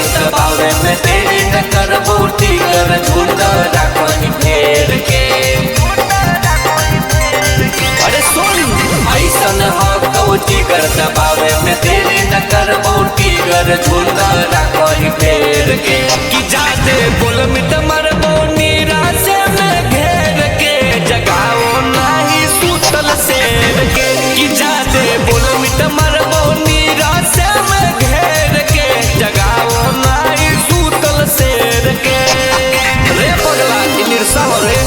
कर दबावे में तेरी न कर बूटी कर झुंड राखनी फेर के। अरे सुन ऐसन हौची कर दबावे में तेरी न कर बूटी कर झुंड राखनी फेर के। कि जाते बोल मिट मरबो निराशे में घेर के जगाओ नहीं सुतल शेर के। कि जाते बोल मिट मरबो निराशे में घेर के जगाओ नहीं सुतल शेर के। रे पगला की निरसा हो रे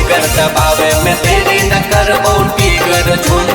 कर दबावे में तेरी न कर बूटी कर झुंड